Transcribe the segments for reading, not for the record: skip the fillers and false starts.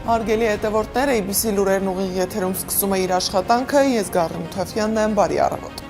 Հարգելի հետևորդներ, ABC լուրերն ուղիղ եթերում սկսում է իր աշխատանքը, ես Գառնու Թաֆյանն եմ, բարի առավոտ։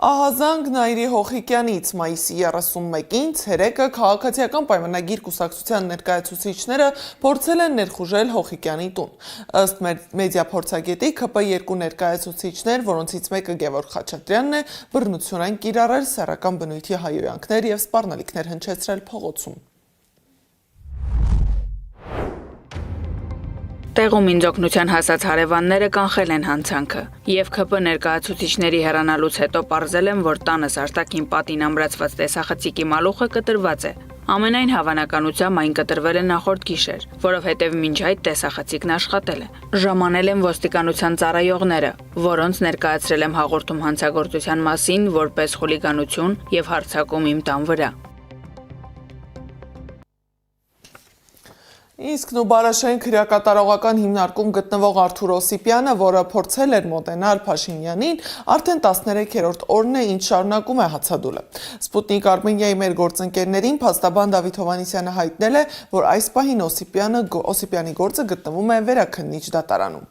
Ահազանգ Նայիրի Հոխիկյանից մայիսի 31-ին ցերեկը քաղաքացիական պայմանագիր կուսակցության ներկայացուցիչները փորձել են ներխուժել Հոխիկյանի տուն։ Ըստ մեդիափորձագետի ՔՊ2 ներկայացուցիչներ, որոնցից մեկը Գևորգ Խաչատրյանն է, բռնություն են կիրառել, սեռական բնույթի հայհոյանքներ եւ սպառնալիքներ հնչեցրել փողոցում։ Տեղում ինձ օգնության հասած հարևանները կանխել են հանցանքը, եւ ՔՊ ներկայացուցիչների հեռանալուց հետո պարզել են, որ տանս արտաքին պատին ամրացված տեսախցիկի մալուխը կտրված է։ Ամենայն հավանականությամբ այն կտրվել է նախորդ գիշեր, որովհետև մինչ այդ տեսախցիկն աշխատել է։ Ժամանել են ոստիկանության ծառայողները, որոնց ներկայացրել եմ հաղորդում հանցագործության մասին որպես խուլիգանություն եւ հարձակում իմ տան վրա։ Իսկ Նուբարաշեն քրեակատարողական հիմնարկում գտնվող Արթուր Օսիպյանը, որը փորձել էր մոտենալ Փաշինյանին, արդեն 13-րդ օրն է, ինչ շարունակում է հացադուլը։ Սպուտնիկ Արմենիայի մեր գործընկերներին փաստաբան Դավիթ Հովհաննիսյանը հայտնել է, որ այս պահին Օսիպյանի գործը գտնվում է վերաքննիչ դատարանում։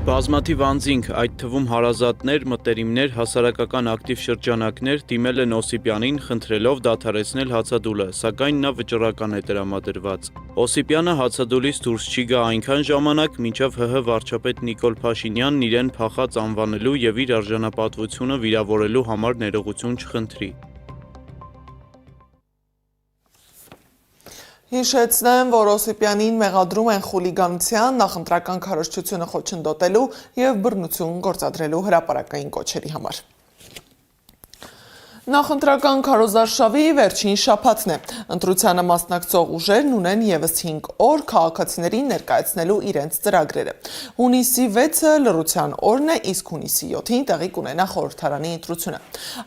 Բազմաթիվ անձինք, այդ թվում հարազատներ, մտերիմներ, հասարակական ակտիվ շրջանակներ դիմել են Օսիպյանին, խնդրելով դադարեցնել հացադուլը, սակայն նա վճռական է տրամադրված։ Օսիպյանը հացադուլից դուրս չի գա այնքան ժամանակ, մինչև ՀՀ վարչապետ Նիկոլ Փաշինյանն իրեն փախած անվանելու եւ իր արժանապատվությունը վիրավորելու համար ներողություն չխնդրի։ Հիշեցնեմ, որ Օսիպյանին մեղադրում են խուլիգանության, նախընտրական քարոզչությունը խոչընդոտելու եւ բռնություն գործադրելու հրապարակային կոչերի համար։ Նախընտրական քարոզարշավի վերջին շաբաթն է։ Ընտրությանը մասնակցող ուժերն ունեն եւս 5 օր քաղաքացիներին ներկայացնելու իրենց ծրագրերը։ Հունիսի 6-ը լռության օրն է, իսկ հունիսի 7-ին տեղի կունենա խորհրդարանի ընտրությունը։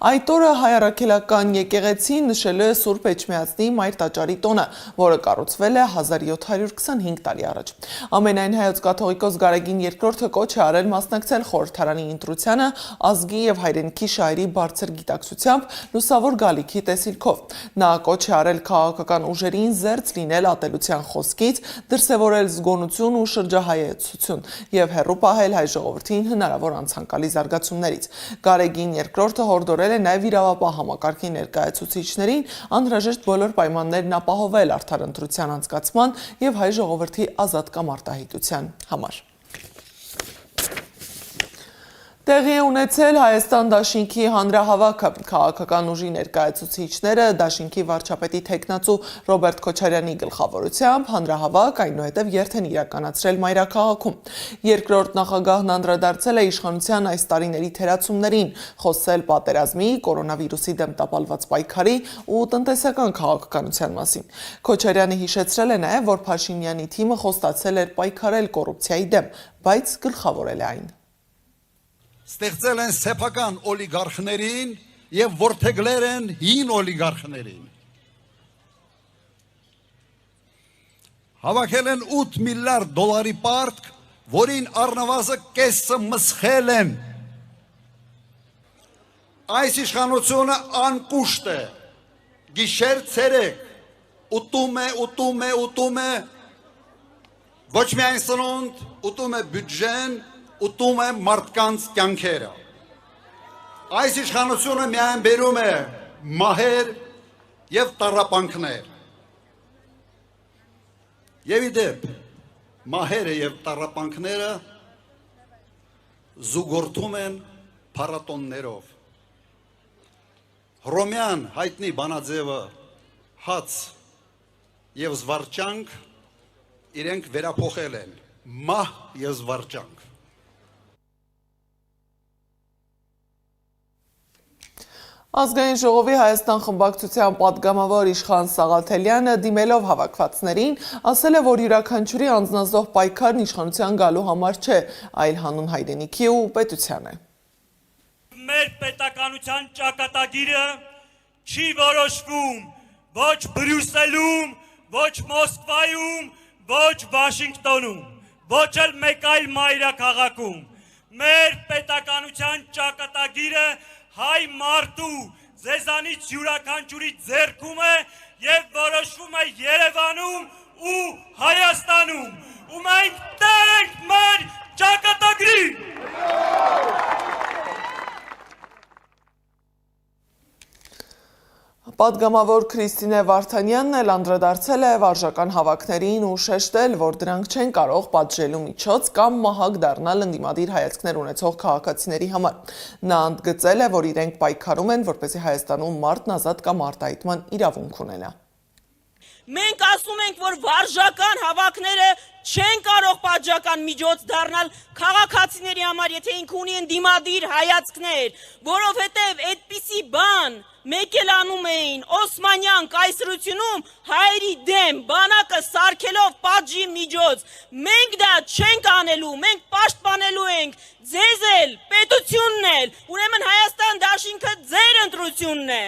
Այդ օրը հայ առաքելական եկեղեցին նշել է Սուրբ Էջմիածնի Մայր տաճարի տոնը, որը կառուցվել է 1725 տարի առաջ։ Ամենայն հայոց կաթողիկոս Գարեգին II-ը կոչ է արել մասնակցել խորհրդարանի ընտրությանը ազգի եւ հայրենիքի շահերի բարձր գիտակցությամբ լուսավոր գալիքի տեսիլքով։ Նա կոչ է արել քաղաքական ուժերին զերծ լինել ատելության խոսքից, դրսևորել զգոնություն ու շրջահայեցություն եւ հեռու պահել հայ ժողովրդին հնարավոր անցանկալի զարգացումներից։ Գարեգին II-ը հորդորել է նաեւ իրավապահ համակարգի ներկայացուցիչներին անհրաժեշտ բոլոր պայմաններն ապահովել արդար ընտրության անցկացման եւ հայ ժողովրդի ազատ կամ արտահայտության համար։ Տեղի է ունեցել Հայաստան դաշինքի հանրահավաքը։ Քաղաքական ուժի ներկայացուցիչները դաշինքի վարչապետի թեկնածու Ռոբերտ Քոչարյանի գլխավորությամբ հանրահավաք, այնուհետև երթ են իրականացրել մայրաքաղաքում։ Երկրորդ նախագահն անդրադարձել է իշխանության այս տարիների թերացումներին, խոսել պատերազմի, կորոնավիրուսի դեմ տապալված պայքարի ու տնտեսական քաղաքականության մասին։ Քոչարյանը հիշեցրել է նաև, որ Փաշինյանի թիմը խոստացել էր պայքարել կոռուպցիայի դեմ, բայց գլխավորել է այն։ Ստեղծել են սեփական օլիգարխներին եւ որդեգրել են հին օլիգարխներին։ Հավաքել են 8 միլիարդ դոլարի պարտք, որին առնվազն կեսը մսխել են։ Այս իշխանությունը անկուշտ է, գիշեր ցերեկ, ուտում է, ոչ միայն սնունդ, ուտում է բյուջեն, ուտում է մարդկանց կյանքերը։ Այս իշխանությունը միայն բերում է մահեր եւ տառապանքներ։ Եվ իդեպ մահերը եւ տառապանքները զուգորդում են փառատոններով։ Հռոմեան հայտնի բանաձևը հաց եւ զվարճանք իրենք վերափոխել են մահ եւ զվարճանք։ Ազգային ժողովի Հայաստան խմբակցության պատգամավոր Իշխան Սաղաթելյանը դիմելով հավաքվածներին ասել է, որ յուրաքանչյուրի անձնազոհ պայքարն իշխանության գալու համար չէ, այլ հանուն հայրենիքի ու պետության է։ Մեր պետականության ճակատագիրը չի որոշվում ոչ Բրյուսելում, ոչ Մոսկվայում, ոչ Վաշինգտոնում, ոչ էլ մեկ այլ մայրաքաղաքում։ մեր պետականության ճակատագիրը հայ մարդու ձեզանից յուրաքանչյուրի ձեռքում է եւ որոշվում է Երևանում ու Հայաստանում ու մենք տեր ենք մեր ճակատագրի Պատգամավոր Քրիստինե Վարդանյանն էլ անդրադարձել է վարժական հավաքներին ու շեշտել, որ դրանք չեն կարող պատժելու միջոց կամ մահակ դառնալ ընդդիմադիր հայացքներ ունեցող քաղաքացիների համար։ Նա ընդգծել է, որ իրենք պայքարում են, որպեսզի Հայաստանում մարդն ազատ կամ արտահայտման իրավունք ունենա։ Մենք ասում ենք, որ վարժական հավաքները չեն կարող պատժական միջոց դառնալ քաղաքացիների համար, եթե ինքը ունի ընդդիմադիր հայացքներ, որովհետև այդպիսի բան մեկ էլ անում էին Օսմանյան կայսրությունում հայերի դեմ բանակը սարքելով պատժի միջոց։ Մենք դա չենք անելու, մենք պաշտպանելու ենք ձեզ էլ, պետությունն էլ, ուրեմն Հայաստան դաշինքը ձեր ընտրությունն է։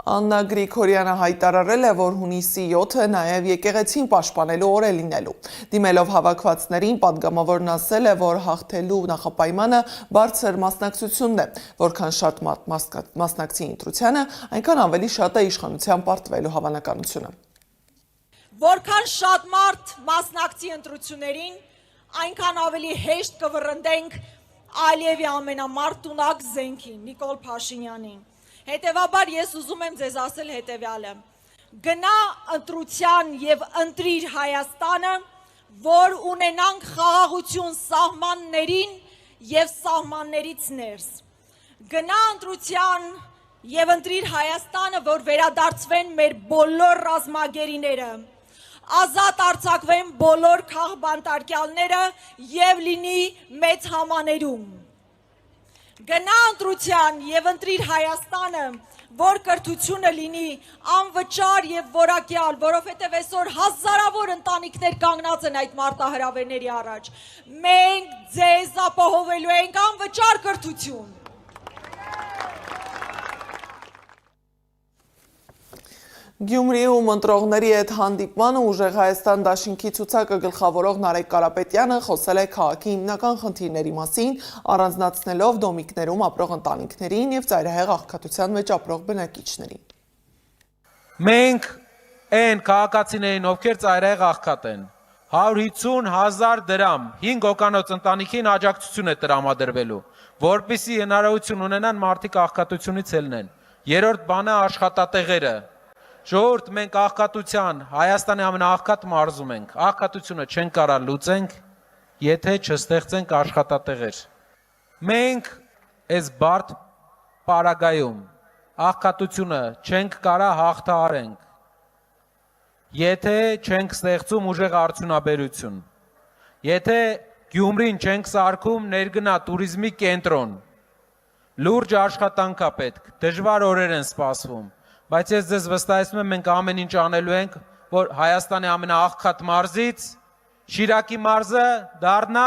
Աննա Գրիգորյանը հայտարարել է, որ հունիսի 7-ը նաև եկեղեցին պաշտպանելու օր է լինելու։ Դիմելով հավաքվածներին, պատգամավորն ասել է, որ հաղթելու նախապայմանը բարձր մասնակցությունն է, որքան շատ մասնակցի ընտրությանը, այնքան ավելի շատ է իշխանության պարտվելու հավանականությունը։ Որքան շատ մարդ մասնակցի ընտրություններին, այնքան ավելի հեշտ կվռնդենք Ալիևի ամենամարտունակ զենքին, Նիկոլ Փաշինյանին։ Հետևաբար ես ուզում եմ ձեզ ասել հետևյալը. գնա ընտրության եւ ընտրիր Հայաստանը, որ ունենանք խաղաղություն սահմաններին եւ սահմաններից ներս։ Գնա ընտրության եւ ընտրիր Հայաստանը, որ վերադարձվեն մեր բոլոր ռազմագերիները, ազատ արձակվեն բոլոր քաղբանտարկյալները եւ լինի մեծ համաներում։ Գնա ընտրության եւ ընտրիր Հայաստանը, որ կրթությունը լինի անվճար եւ որակյալ, որովհետեւ այսօր հազարավոր ընտանիքներ կանգնած են այդ մարտահրավերների առաջ։ Մենք ձեզ ապահովելու ենք անվճար կրթություն։ Գյումրիում ընտրողների հետ հանդիպմանը ուժեղ Հայաստան դաշինքի ցուցակը գլխավորող Նարեկ Կարապետյանը խոսել է քաղաքի հիմնական խնդիրների մասին, առանձնացնելով դոմիկներում ապրող ընտանիքներին եւ ծայրահեղ աղքատության մեջ ապրող բնակիչներին։ Մենք այն քաղաքացիներին, ովքեր ծայրահեղ աղքատ են, 150,000 դրամ 5 հոգանոց ընտանիքին աջակցություն է տրամադրվելու, որպեսզի հնարավորություն ունենան մարդիկ աղքատությունից ելնեն։ Երրորդ բանը աշխատատեղերը։ Ժողովուրդ, մենք աղքատության, Հայաստանի ամենաաղքատ մարզում ենք, աղքատությունը չենք կարա լուծենք, եթե չստեղծենք աշխատատեղեր։ Մենք այս բարդ պարագայում աղքատությունը չենք կարա հաղթահարենք, եթե չենք ստեղծում ուժեղ արդյունաբերություն, եթե Գյումրին չենք սարքում ներգնա տուրիզմի կենտրոն, լուրջ աշխատանք է պետք, դժվար օրեր են սպասվում, բայց ես ձեզ վստահեցնում եմ, մենք ամեն ինչ անելու ենք, որ Հայաստանի ամենաաղքատ մարզից Շիրակի մարզը դառնա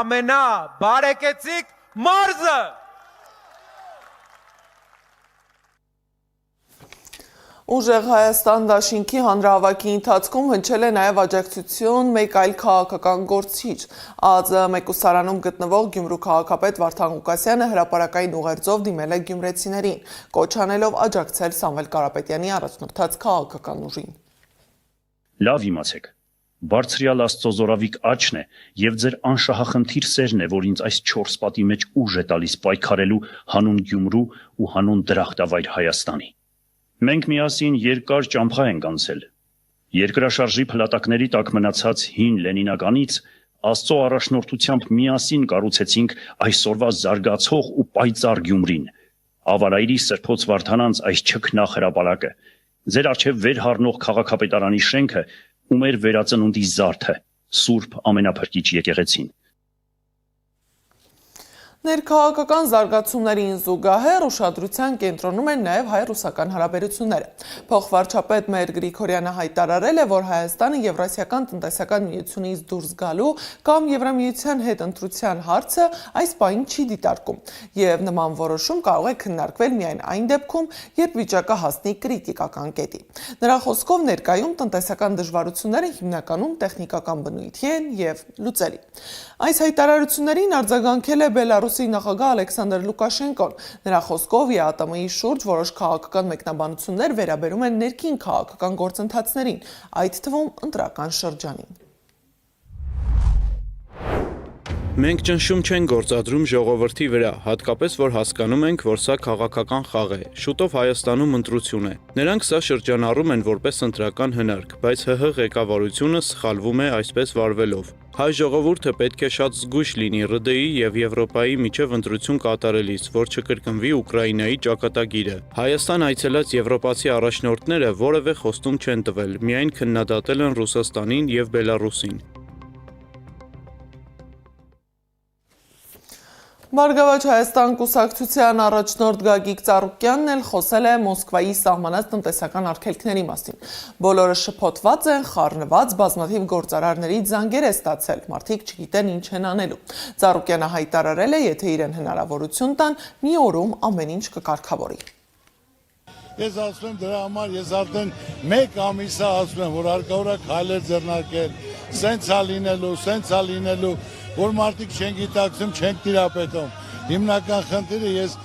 ամենաբարեկեցիկ մարզը։ Ուժեղ Հայաստան դաշինքի հանրահավաքի ընթացքում հնչել է նաև աջակցություն մեկ այլ քաղաքական գործիչ։ ԱԱԾ մեկուսարանում գտնվող Գյումրու քաղաքապետ Վարդան Ղուկասյանը հրապարակային ուղերձով դիմել է գյումրեցիներին, կոչ անելով աջակցել Սամվել Կարապետյանի առաջնորդած քաղաքական ուժին։ Լավ իմացեք, բարձրյալ Աստծո զորավիկ աչքն է եւ ձեր անշահախնդիր սերն է, որ ինձ այս 4 պատի մեջ ուժ է տալիս պայքարելու հանուն Գյումրու ու հանուն դրախտավայր Հայաստանի։ Մենք միասին երկար ճամփա ենք անցել։ Երկրաշարժի փլատակների տակ մնացած հին Լենինականից Աստծո առաջնորդությամբ միասին կառուցեցինք այսօրվա զարգացող ու պայծառ Գյումրին։ Ավարայրի Սրբոց Վարդանանց այս չքնախ հրապարակը, ձեր առջև վեր հառնող քաղաքապետարանի շենքը ու մեր վերածնունդի զարդը, Սուրբ ամենափրկիչ եկեղեցին։ Ներքաղաքական զարգացումներին զուգահեռ ուշադրության կենտրոնում են նաև հայ-ռուսական հարաբերությունները։ Փոխվարչապետ Մեր Գրիգորյանը հայտարարել է, որ Հայաստանը Եվրասիական տնտեսական միությունից դուրս գալու կամ Եվրամիության հետ ընտրության հարցը այս պահին չի դիտարկում, եւ նման որոշում կարող է քննարկվել միայն այն դեպքում, երբ վիճակը հասնի կրիտիկական կետի։ Նրա խոսքով ներկայում տնտեսական դժվարությունները հիմնականում տեխնիկական բնույթի են եւ լուծելի։ Այս հայտարարություններին արձագանքել է Բելարուսի նախագահ Ալեքսանդր Լուկաշենկոն։ Նրա խոսքով ԵԱՏՄ-ի շուրջ որոշ քաղաքական մեկնաբանություններ վերաբերում են ներքին քաղաքական գործընթացներին, այդ թվում ընտրական շրջանին։ Մենք ճնշում չենք գործադրում ժողովրդի վրա, հատկապես որ հասկանում ենք, որ սա քաղաքական խաղ է։ Շուտով Հայաստանում ընտրություն է։ Նրանք սա շրջանառում են որպես ընտրական հնարք, բայց ՀՀ ղեկավարությունը սխալվում է այսպես վարվելով։ Հայ ժողովուրդը պետք է շատ զգույշ լինի ՌԴ-ի եւ Եվրոպայի միջև ընտրություն կատարելիս, որ չկրկնվի Ուկրաինայի ճակատագիրը։ Հայաստան այցելած եվրոպացի առաջնորդները որևէ խոստում չեն տվել, միայն քննադատել են Ռուսաստանին եւ Բելարուսին։ Բարգավաճ Հայաստան կուսակցության առաջնորդ Գագիկ Ծառուկյանն էլ խոսել է Մոսկվայի սահմանած տնտեսական արգելքների մասին։ Բոլորը շփոթված են, խառնված, բազմաթիվ գործարարներից զանգեր է ստացել, մարդիկ չգիտեն ինչ են անելու։ Ծառուկյանը հայտարարել է, եթե իրեն հնարավորություն տան, մի օրում ամեն ինչ կկարգավորի։ Ես ասում եմ դրա համար, ես արդեն 1 ամիս է ասում եմ, որ հարկավոր է քայլեր ձեռնարկել, սենց է լինելու, որ մարդիկ չեն գիտակցում, չեն տիրապետում։ Հիմնական խնդիրը ես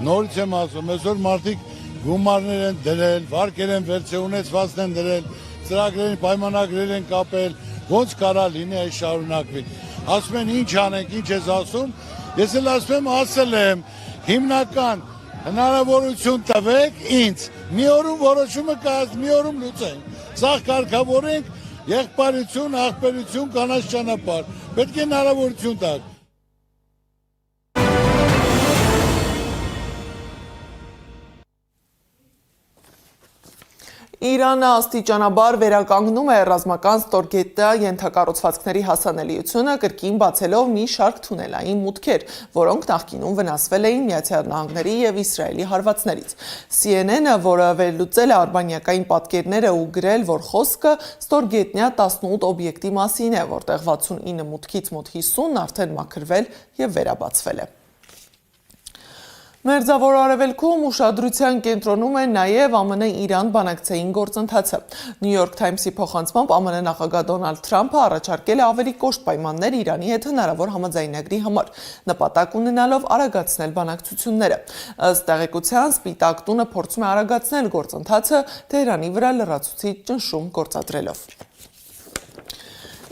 նորից եմ ասում, այսօր մարդիկ գումարներ են դրել, վարկեր են վերցել, ունեցվածքն են դրել, ծրագրերին պայմանագրեր են կապել, ոնց կարա լինի այս շարունակվի։ Ասում են ինչ անենք, ինչ ես ասում, ես էլ ասել եմ, հիմնական հնարավորություն տվեք ինձ, մի օրում որոշումը կայաց, մի օրում լուծենք, սաղ կարգավորենք, եղբայրություն, աղբերություն, կանաչ ճանապարհ, պետք է հնարավորություն տալ։ Իրանը աստիճանաբար վերականգնում է ռազմական ստորգետնյա ենթակառուցվածքների հասանելիությունը, կրկին բացելով մի շարք թունելային մուտքեր, որոնք նախկինում վնասվել էին Միացյալ Նահանգների եւ Իսրայելի հարվածներից։ CNN-ը, որը վերլուծել է արբանյակային պատկերները ու գրել, որ խոսքը ստորգետնյա 18 օբյեկտի մասին է, որտեղ 69 մուտքից մոտ 50-ն արդեն մաքրվել եւ վերաբացվել է։ Մերձավոր Արևելքում ուշադրության կենտրոնում է նաև ԱՄՆ-Իրան բանակցային գործընթացը։ New York Times-ի փոխանցմամբ ԱՄՆ նախագահ Դոնալդ Թրամփը առաջարկել է ավելի կոշտ պայմաններ Իրանի հետ հնարավոր համաձայնագրի համար, նպատակ ունենալով արագացնել բանակցությունները։ Ըստ տեղեկության, Սպիտակ տունը փորձում է արագացնել գործընթացը Թեհրանի վրա լրացուցիչ ճնշում գործադրելով։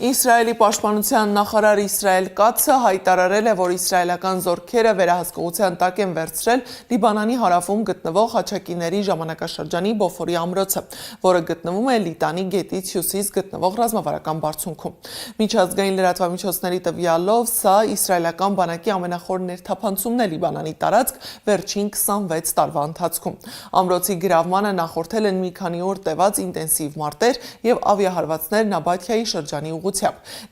Իսրայելի պաշտպանության նախարար Իսրայել Կացը հայտարարել է, որ իսրայելական զորքերը վերահսկողության տակ են վերցրել Լիբանանի հարավում գտնվող հաչակիների ժամանակաշրջանի Բոֆորի ամրոցը, որը գտնվում է Լիտանի գետից հյուսիս գտնվող ռազմավարական բարձունքում։ Միջազգային լրատվամիջոցների տվյալով սա իսրայելական բանակի ամենախոր ներթափանցումն է Լիբանանի տարածք վերջին 26 տարվա ընթացքում։ Ամրոցի գրավմանը նախորդել են մի քանի օր տևած ինտենսիվ մարտեր եւ ավիահարվածներ Նաբաթիայի շրջանի ուղղությամբ։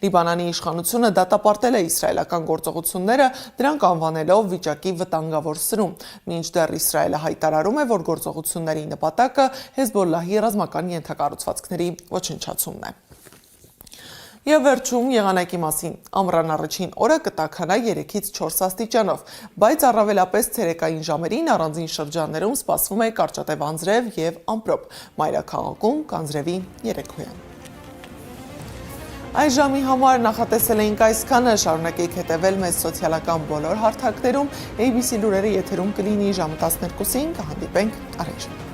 Լիբանանի իշխանությունը դատապարտել է իսրայելական գործողությունները, դրանք անվանելով վիճակի վտանգավոր սրում, մինչդեռ Իսրայելը հայտարարում է, որ գործողությունների նպատակը Հեզբոլլահի ռազմական ենթակառուցվածքների ոչնչացումն է։ Եվ վերջում եղանակի մասին։ Ամռան առաջին օրը կտաքանա 3-ից 4 աստիճանով, բայց առավելապես ցերեկային ժամերին առանձին շրջաններում սպասվում է կարճատև անձրև եւ ամպրոպ։ Մայրաքաղաքում կանձրևի երեկոյան։ Այս ժամի համար նախատեսել էինք այսքանը, շարունակեք հետևել մեզ սոցիալական բոլոր հարթակներում, ABC լուրերը եթերում կլինի ժամը 12-ին, կհանդիպենք առայժմ։